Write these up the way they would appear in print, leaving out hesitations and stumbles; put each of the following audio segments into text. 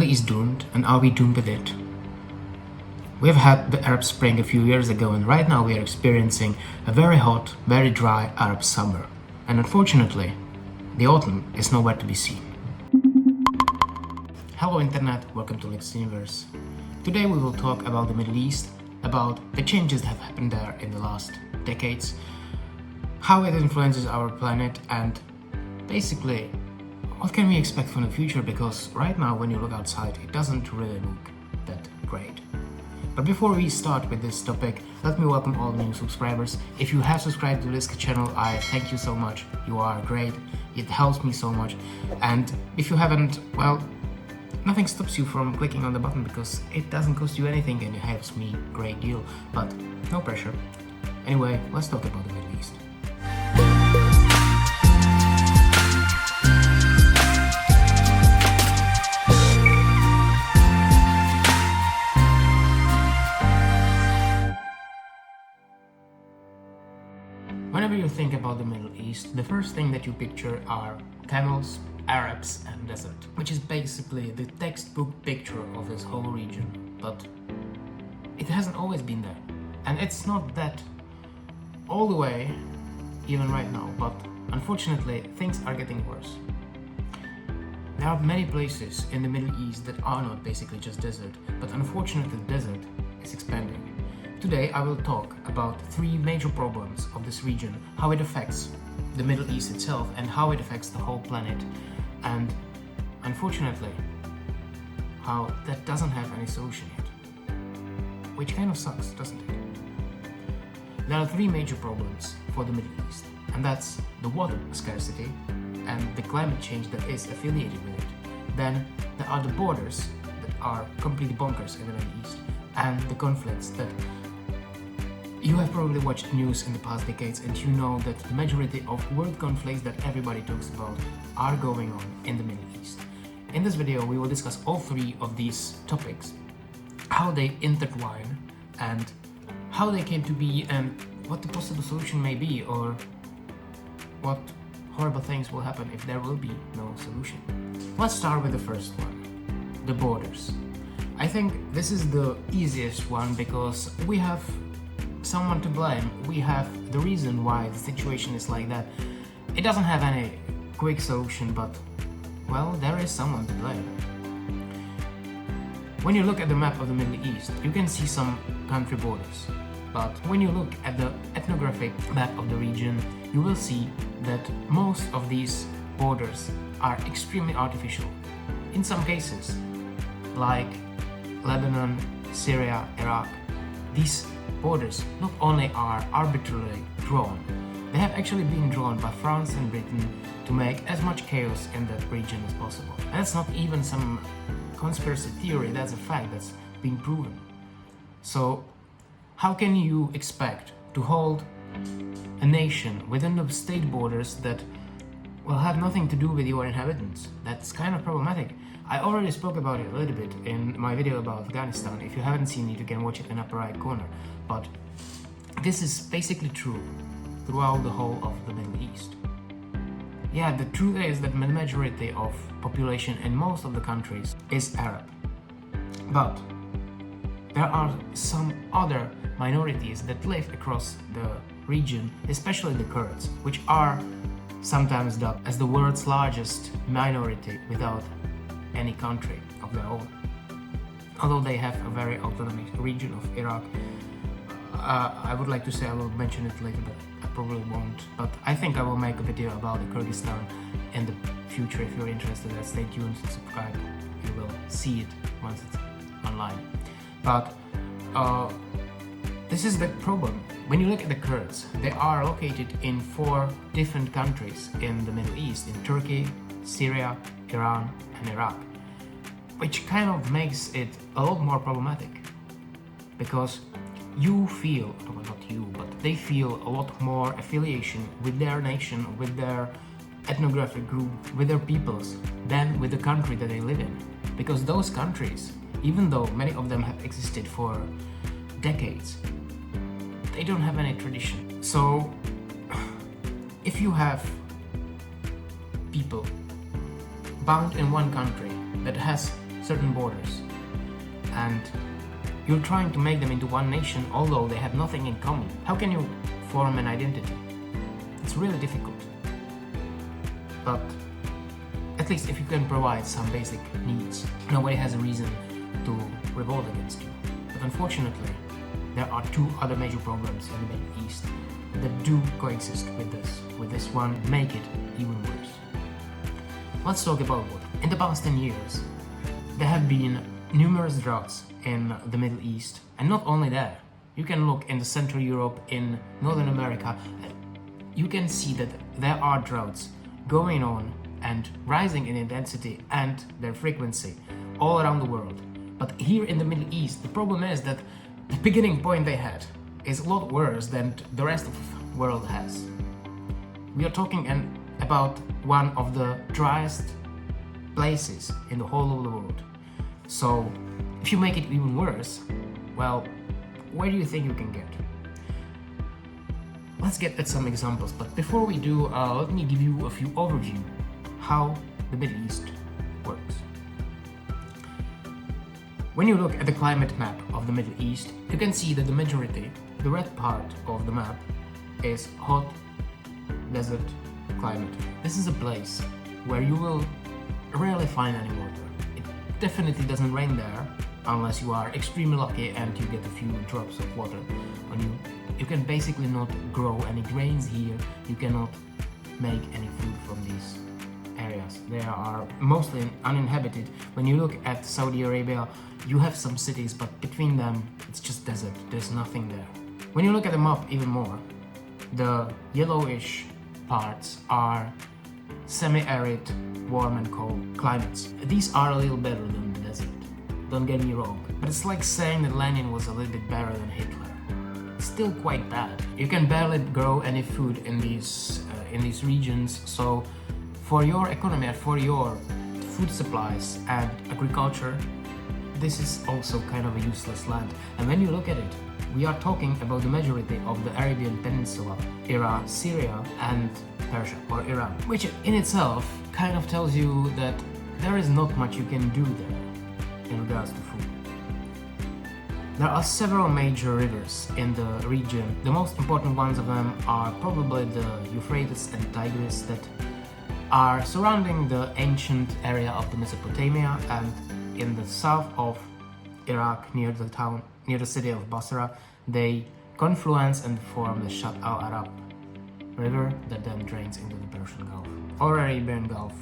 Middle East doomed, and are we doomed with it? We've had the Arab Spring a few years ago, and right now we are experiencing a very hot, very dry Arab summer. And unfortunately, the autumn is nowhere to be seen. Hello Internet, welcome to Lex Universe. Today we will talk about the Middle East, about the changes that have happened there in the last decades, how it influences our planet, and basically what can we expect from the future, because right now when you look outside it doesn't really look that great. But before we start with this topic, let me welcome all the new subscribers. If you have subscribed to this channel, I thank you so much. You are great, it helps me so much. And if you haven't, well, nothing stops you from clicking on the button because it doesn't cost you anything and it helps me a great deal, but no pressure. Anyway, let's talk about the Middle East. Whenever you think about the Middle East, the first thing that you picture are camels, Arabs and desert, which is basically the textbook picture of this whole region, but it hasn't always been there. And it's not that all the way, even right now, but unfortunately things are getting worse. There are many places in the Middle East that are not basically just desert, but unfortunately the desert is expanding. Today I will talk about three major problems of this region, how it affects the Middle East itself and how it affects the whole planet, and unfortunately how that doesn't have any solution yet, which kind of sucks, doesn't it? There are three major problems for the Middle East, and that's the water scarcity and the climate change that is affiliated with it. Then there are the borders that are completely bonkers in the Middle East, and the conflicts that you have probably watched news in the past decades, and you know that the majority of world conflicts that everybody talks about are going on in the Middle East. In this video we will discuss all three of these topics, how they intertwine and how they came to be, and what the possible solution may be, or what horrible things will happen if there will be no solution. Let's start with the first one, the borders. I think this is the easiest one because we have someone to blame. We have the reason why the situation is like that. It doesn't have any quick solution, but well, there is someone to blame. When you look at the map of the Middle East, you can see some country borders, but when you look at the ethnographic map of the region, you will see that most of these borders are extremely artificial. In some cases, like Lebanon, Syria, Iraq, these borders not only are arbitrarily drawn, they have actually been drawn by France and Britain to make as much chaos in that region as possible. And that's not even some conspiracy theory, that's a fact that's been proven. So how can you expect to hold a nation within the state borders that will have nothing to do with your inhabitants? That's kind of problematic. I already spoke about it a little bit in my video about Afghanistan. If you haven't seen it, you can watch it in the upper right corner. But this is basically true throughout the whole of the Middle East. Yeah, the truth is that the majority of population in most of the countries is Arab. But there are some other minorities that live across the region, especially the Kurds, which are sometimes dubbed as the world's largest minority without any country of their own. Although they have a very autonomous region of Iraq. I would like to say I will mention it later, but I probably won't. But I think I will make a video about the Kyrgyzstan in the future. If you're interested, stay tuned, subscribe. You will see it once it's online. But this is the problem. When you look at the Kurds, they are located in 4 different countries in the Middle East, in Turkey, Syria, Iran and Iraq, which kind of makes it a lot more problematic, because you feel, well, not you, but they feel a lot more affiliation with their nation, with their ethnographic group, with their peoples, than with the country that they live in. Because those countries, even though many of them have existed for decades, they don't have any tradition. So if you have people bound in one country that has certain borders, and you're trying to make them into one nation, although they have nothing in common. How can you form an identity? It's really difficult. But at least if you can provide some basic needs, nobody has a reason to revolt against you. But unfortunately, there are two other major problems in the Middle East that do coexist with this one, make it even worse. Let's talk about water. In the past 10 years, there have been numerous droughts in the Middle East, and not only there. You can look in the Central Europe, in Northern America, you can see that there are droughts going on and rising in intensity and their frequency all around the world. But here in the Middle East, the problem is that the beginning point they had is a lot worse than the rest of the world has. We are talking about one of the driest places in the whole of the world. So if you make it even worse, well, where do you think you can get? Let's get at some examples, but before we do, let me give you a few overview how the Middle East works. When you look at the climate map of the Middle East, you can see that the majority, the red part of the map, is hot desert climate. This is a place where you will rarely find any water. It definitely doesn't rain there unless you are extremely lucky and you get a few drops of water on you. You can basically not grow any grains here. You cannot make any food from these areas. They are mostly uninhabited. When you look at Saudi Arabia, you have some cities, but between them, it's just desert. There's nothing there. When you look at the map even more, the yellowish parts are semi-arid, warm and cold climates. These are a little better than the desert. Don't get me wrong, but it's like saying that Lenin was a little bit better than Hitler. It's still quite bad. You can barely grow any food in these regions, so for your economy and for your food supplies and agriculture, this is also kind of a useless land. And when you look at it, we are talking about the majority of the Arabian Peninsula, Iraq, Syria and Persia or Iran, which in itself kind of tells you that there is not much you can do there in regards to food. There are several major rivers in the region. The most important ones of them are probably the Euphrates and Tigris that are surrounding the ancient area of the Mesopotamia, and in the south of Iraq, near the city of Basra, they confluence and form the Shatt al-Arab river that then drains into the Persian Gulf or Arabian Gulf,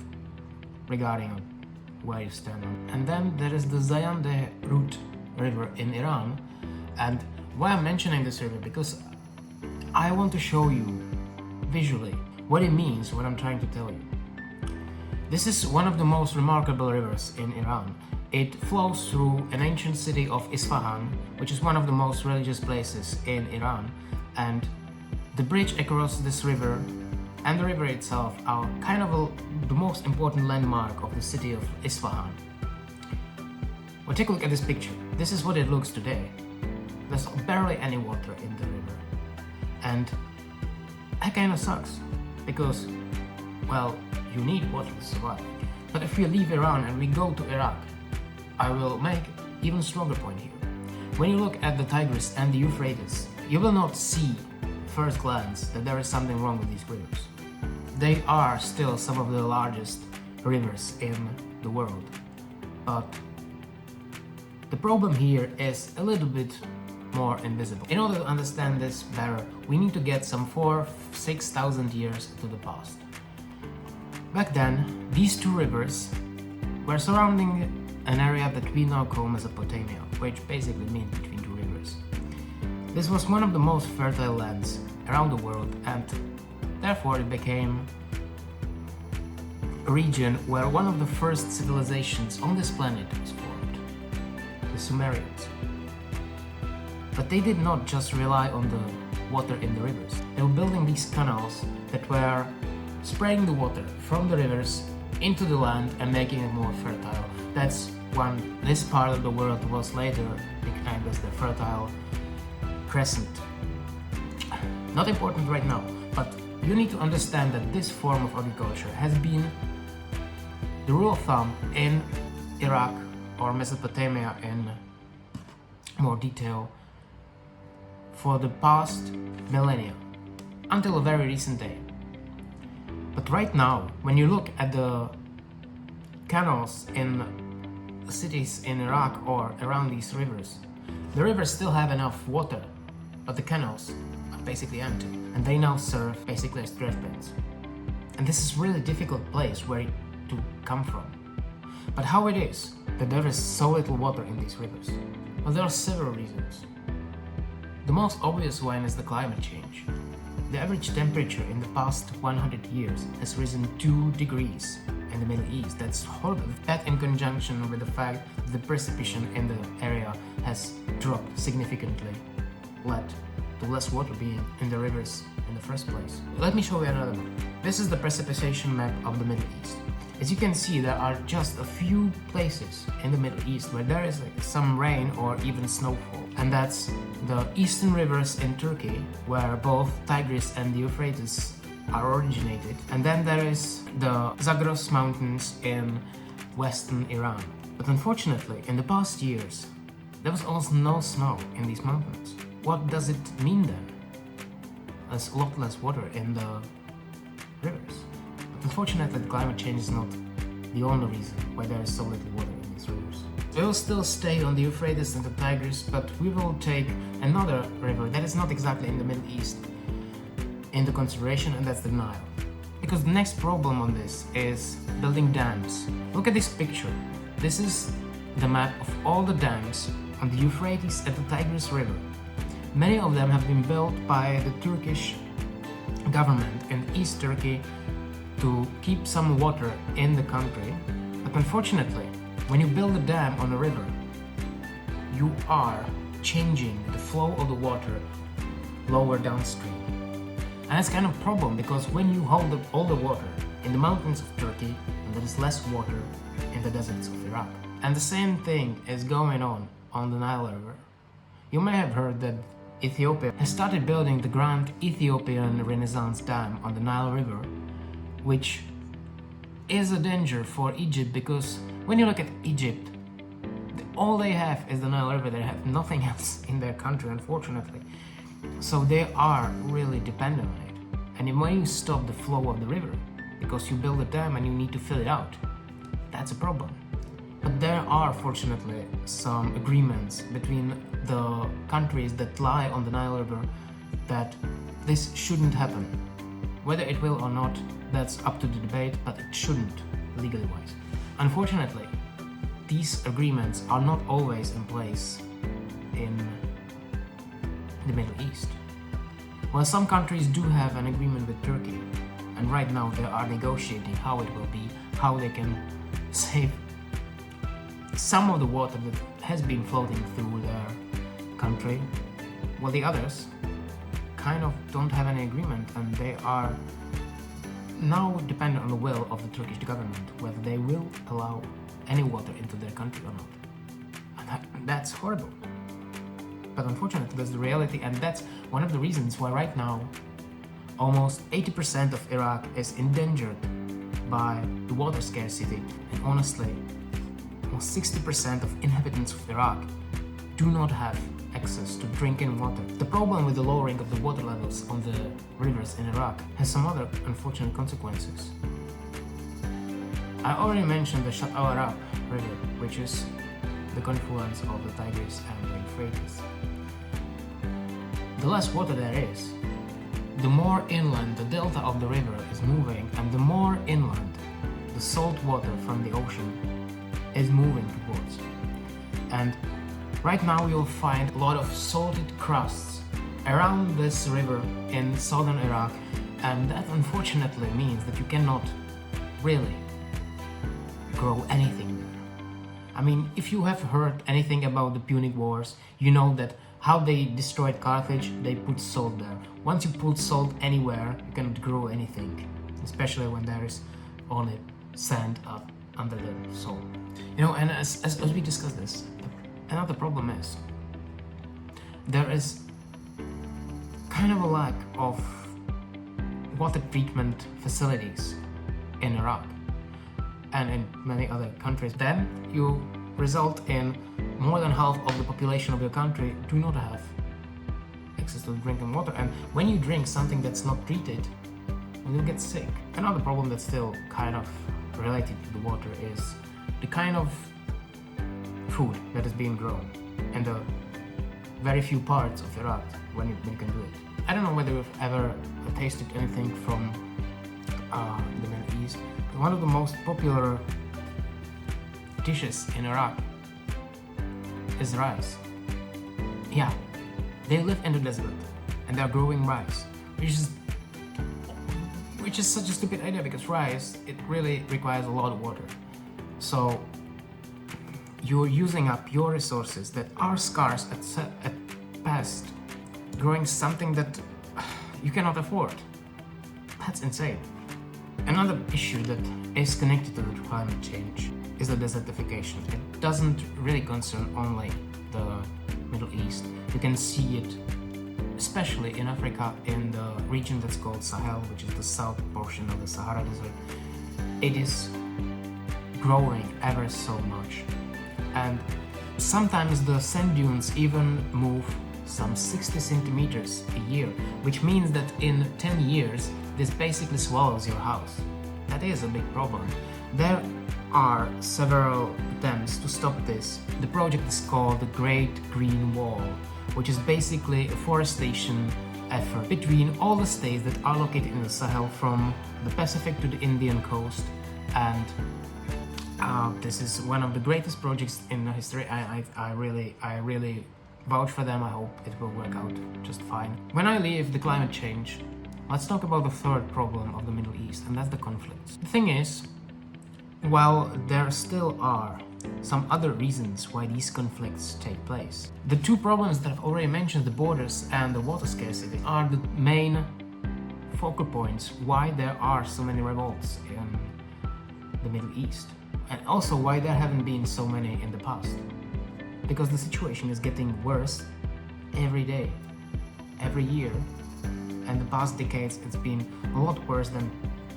regarding where you stand on. And then there is the Zayande Root river in Iran. And why I'm mentioning this river, because I want to show you visually what it means, what I'm trying to tell you. This is one of the most remarkable rivers in Iran. It flows through an ancient city of Isfahan, which is one of the most religious places in Iran, and the bridge across this river and the river itself are kind of the most important landmark of the city of Isfahan. Well, take a look at this picture. This is what it looks today. There's barely any water in the river, and that kind of sucks because, well, you need water to survive. But if we leave Iran and we go to Iraq, I will make even stronger point here. When you look at the Tigris and the Euphrates, you will not see first glance that there is something wrong with these rivers. They are still some of the largest rivers in the world, but the problem here is a little bit more invisible. In order to understand this better, we need to get some 4,000-6,000 years to the past. Back then, these two rivers were surrounding an area that we now call Mesopotamia, which basically means between two rivers. This was one of the most fertile lands around the world, and therefore it became a region where one of the first civilizations on this planet was formed, the Sumerians. But they did not just rely on the water in the rivers. They were building these canals that were spraying the water from the rivers into the land and making it more fertile. That's when this part of the world was later nicknamed as the Fertile Crescent. Not important right now, but you need to understand that this form of agriculture has been the rule of thumb in Iraq or Mesopotamia in more detail for the past millennia, until a very recent day. But right now, when you look at the canals in cities in Iraq or around these rivers, the rivers still have enough water, but the canals are basically empty, and they now serve basically as trash bins. And this is really difficult place where to come from. But how it is that there is so little water in these rivers? Well, there are several reasons. The most obvious one is the climate change. The average temperature in the past 100 years has risen 2 degrees in the Middle East. That's horrible. That, in conjunction with the fact that the precipitation in the area has dropped significantly, led to less water being in the rivers in the first place. Let me show you another map. This is the precipitation map of the Middle East. As you can see, there are just a few places in the Middle East where there is some rain or even snowfall. And that's the eastern rivers in Turkey, where both Tigris and the Euphrates are originated. And then there is the Zagros Mountains in western Iran. But unfortunately, in the past years, there was almost no snow in these mountains. What does it mean then? There's a lot less water in the rivers. But unfortunately, the climate change is not the only reason why there is so little water in these rivers. We will still stay on the Euphrates and the Tigris, but we will take another river that is not exactly in the Middle East into consideration, and that's the Nile. Because the next problem on this is building dams. Look at this picture. This is the map of all the dams on the Euphrates and the Tigris River. Many of them have been built by the Turkish government in East Turkey to keep some water in the country. But unfortunately, when you build a dam on a river, you are changing the flow of the water lower downstream. And it's kind of a problem, because when you hold all the water in the mountains of Turkey, and there is less water in the deserts of Iraq. And the same thing is going on the Nile River. You may have heard that Ethiopia has started building the Grand Ethiopian Renaissance Dam on the Nile River, which is a danger for Egypt, because when you look at Egypt, all they have is the Nile River. They have nothing else in their country, unfortunately. So they are really dependent on it. And when you stop the flow of the river, because you build a dam and you need to fill it out, that's a problem. But there are, fortunately, some agreements between the countries that lie on the Nile River that this shouldn't happen. Whether it will or not, that's up to the debate, but it shouldn't, legally wise. Unfortunately, these agreements are not always in place in the Middle East. Well, some countries do have an agreement with Turkey, and right now they are negotiating how it will be, how they can save some of the water that has been floating through their country, while the others kind of don't have any agreement, and they are now dependent on the will of the Turkish government whether they will allow any water into their country or not. And that's horrible. But unfortunately, that's the reality, and that's one of the reasons why right now almost 80% of Iraq is endangered by the water scarcity, and honestly, almost 60% of inhabitants of Iraq do not have access to drinking water. The problem with the lowering of the water levels on the rivers in Iraq has some other unfortunate consequences. I already mentioned the Shatt al-Arab River, which is the confluence of the Tigris and the Euphrates. The less water there is, the more inland the delta of the river is moving, and the more inland the salt water from the ocean is moving towards. And right now you'll find a lot of salted crusts around this river in southern Iraq, and that unfortunately means that you cannot really grow anything there. I mean, if you have heard anything about the Punic Wars, you know that how they destroyed Carthage, they put salt there. Once you put salt anywhere, you cannot grow anything, especially when there is only sand up under the soil. You know, and as we discussed this, another problem is there is kind of a lack of water treatment facilities in Iraq and in many other countries. Then you result in more than half of the population of your country do not have access to drinking water. And when you drink something that's not treated, you'll get sick. Another problem that's still kind of related to the water is the kind of food that is being grown and the very few parts of Iraq when you can do it. I don't know whether you've ever tasted anything from the Middle East, but one of the most popular dishes in Iraq is rice. Yeah, they live in the desert and they're growing rice, which is such a stupid idea because rice, it really requires a lot of water. So you're using up your resources that are scarce at best, growing something that you cannot afford. That's insane. Another issue that is connected to the climate change is the desertification. It doesn't really concern only the Middle East. You can see it especially in Africa, in the region that's called Sahel, which is the south portion of the Sahara Desert. It is growing ever so much. And sometimes the sand dunes even move some 60 centimeters a year, which means that in 10 years, this basically swallows your house. That is a big problem. There are several attempts to stop this. The project is called the Great Green Wall, which is basically a forestation effort between all the states that are located in the Sahel, from the Pacific to the Indian coast. And this is one of the greatest projects in history. I really vouch for them. I hope it will work out just fine. When I leave the climate change, let's talk about the third problem of the Middle East, and that's the conflicts. The thing is, while there still are some other reasons why these conflicts take place, the two problems that I've already mentioned, the borders and the water scarcity, are the main focal points why there are so many revolts in the Middle East, and also why there haven't been so many in the past. Because the situation is getting worse every day, every year, and the past decades it's been a lot worse than,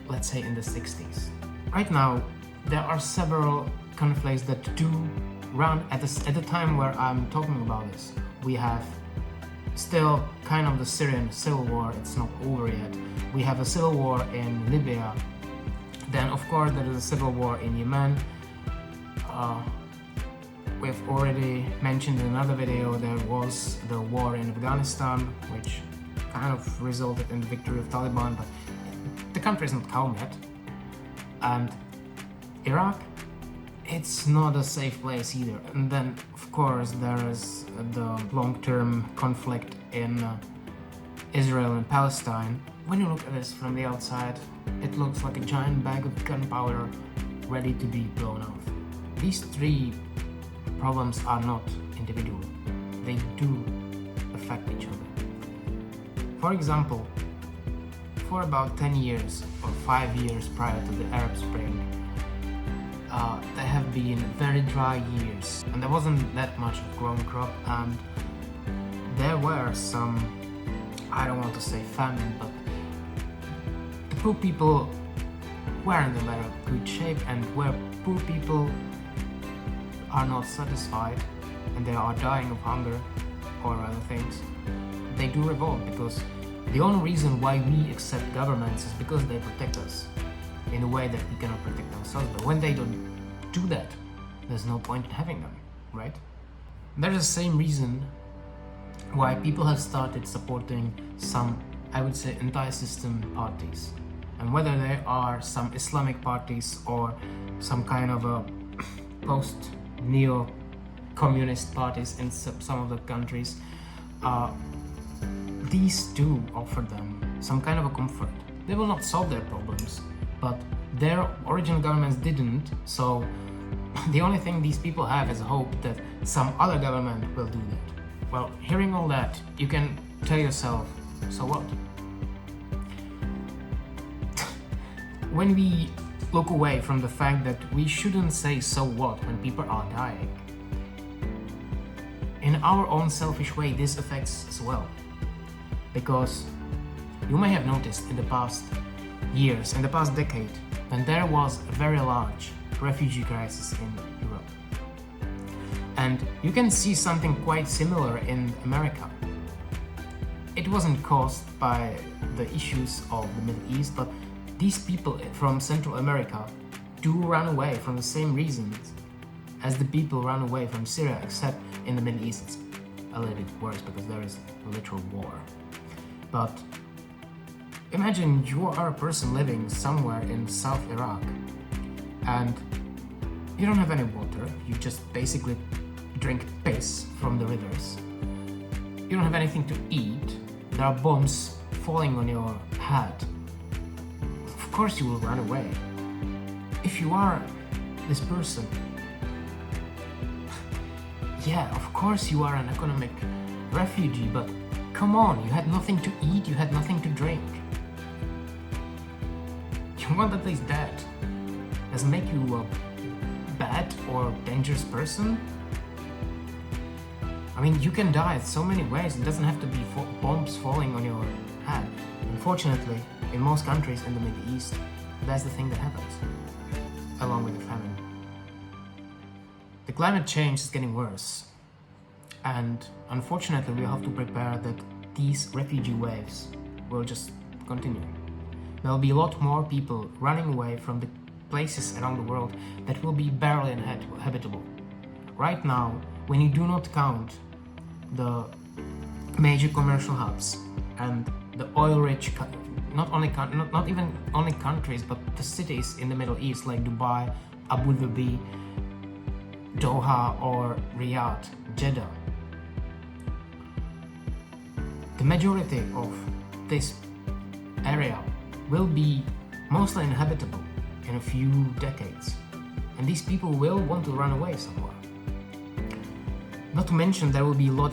let's say, in the 60s. Right now, there are several conflicts that do run at the time where I'm talking about this. We have still kind of the Syrian civil war, it's not over yet. We have a civil war in Libya. Then of course there is a civil war in Yemen. We've already mentioned in another video there was the war in Afghanistan, which kind of resulted in the victory of Taliban, but the country isn't calm yet. And Iraq, it's not a safe place either. And then of course there is the long-term conflict in Israel and Palestine. When you look at this from the outside, it looks like a giant bag of gunpowder ready to be blown off. These three problems are not individual. They do affect each other. For example, for about 10 years or 5 years prior to the Arab Spring, there have been very dry years and there wasn't that much of grown crop, and there were some, I don't want to say famine, but the poor people weren't in very good shape, and where poor people are not satisfied and they are dying of hunger or other things, they do revolt, because the only reason why we accept governments is because they protect us in a way that we cannot protect ourselves. But when they don't do that, there's no point in having them, right? There's the same reason why people have started supporting some, I would say, anti-system parties. And whether they are some Islamic parties or some kind of a post-neo-communist parties in some of the countries, these do offer them some kind of a comfort. They will not solve their problems, but their original governments didn't, so the only thing these people have is hope that some other government will do that. Well, hearing all that, you can tell yourself, so what? When we look away from the fact that we shouldn't say so what when people are dying, in our own selfish way, this affects as well. Because you may have noticed in the past years, in the past decade, when there was a very large refugee crisis in Europe, And you can see something quite similar in America. It wasn't caused by the issues of the Middle East, but these people from Central America do run away from the same reasons as the people run away from Syria, except in the Middle East it's a little bit worse because there is a literal war. But imagine you are a person living somewhere in South Iraq and you don't have any water, you just basically drink piss from the rivers. You don't have anything to eat, there are bombs falling on your head. Of course you will run away. If you are this person, yeah, of course you are an economic refugee, but come on, you had nothing to eat, you had nothing to drink. You want at least that. Does it make you a bad or dangerous person? I mean, you can die in so many ways. It doesn't have to be bombs falling on your head. Unfortunately, in most countries in the Middle East, that's the thing that happens, along with the famine. The climate change is getting worse, and unfortunately we have to prepare that these refugee waves will just continue. There will be a lot more people running away from the places around the world that will be barely habitable. Right now, when you do not count the major commercial hubs and the oil-rich, not even only countries, but the cities in the Middle East like Dubai, Abu Dhabi, Doha or Riyadh, Jeddah. The majority of this area will be mostly inhabitable in a few decades, and these people will want to run away somewhere. Not to mention there will be a lot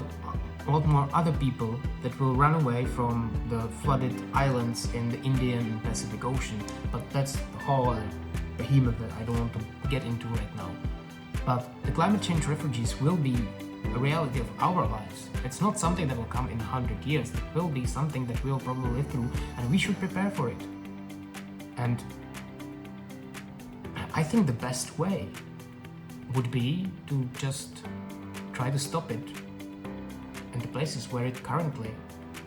more other people that will run away from the flooded islands in the Indian and Pacific Ocean, but that's the whole behemoth that I don't want to get into right now. But the climate change refugees will be a reality of our lives. It's not something that will come in 100 years. It will be something that we'll probably live through, and we should prepare for it. And I think the best way would be to just try to stop it in the places where it currently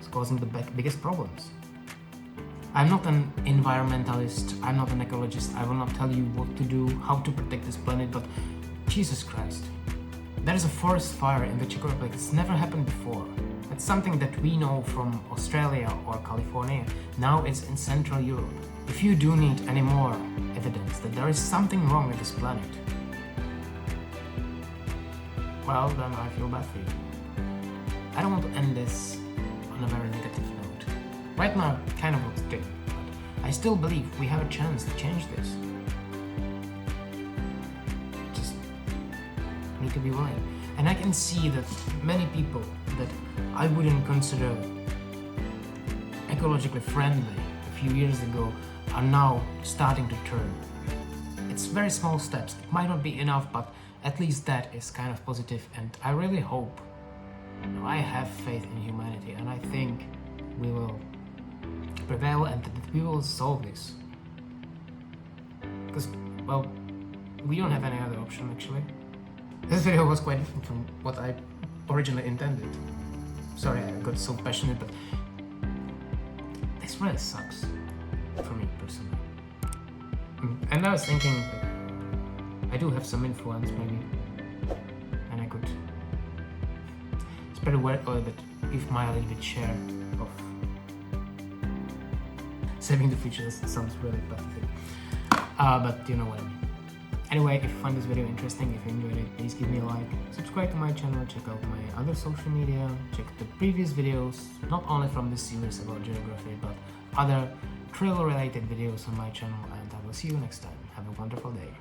is causing the biggest problems. I'm not an environmentalist, I'm not an ecologist, I will not tell you what to do, how to protect this planet, but Jesus Christ. There is a forest fire in the Czech Republic. It's never happened before. It's something that we know from Australia or California. Now it's in Central Europe. If you do need any more evidence that there is something wrong with this planet, well, then I feel bad for you. I don't want to end this on a very negative note. Right now, it kind of looks good, but I still believe we have a chance to change this. Just need to be willing. And I can see that many people that I wouldn't consider ecologically friendly a few years ago are now starting to turn. It's very small steps. It might not be enough, but at least that is kind of positive, and I really hope, I have faith in humanity, and I think we will prevail and that we will solve this. Because, well, we don't have any other option actually. This video was quite different from what I originally intended. Sorry I got so passionate, but this really sucks for me personally. And I was thinking that I do have some influence maybe, and I could spread a word or that give my little bit share of saving the future. Sounds really pathetic, but you know what I mean. Anyway, if you find this video interesting, if you enjoyed it, please give me a like, subscribe to my channel, check out my other social media, check the previous videos, not only from this series about geography, but other travel related videos on my channel, and I will see you next time. Have a wonderful day.